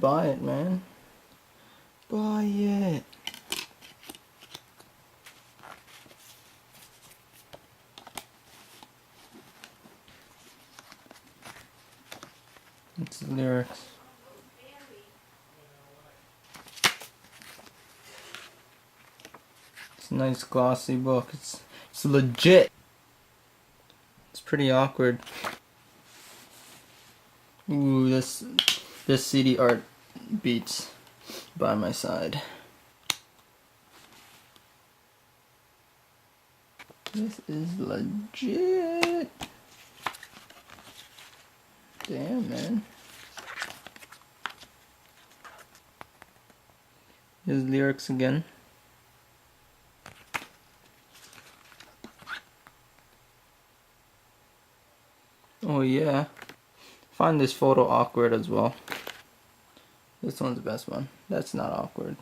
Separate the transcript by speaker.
Speaker 1: buy it, man. Buy it. It's the lyrics. It's a nice glossy book. It's legit. It's pretty awkward. Ooh, this CD art beats By My Side. This is legit. Damn, man. Here's lyrics again. Oh yeah. Find this photo awkward as well. This one's the best one. That's not awkward.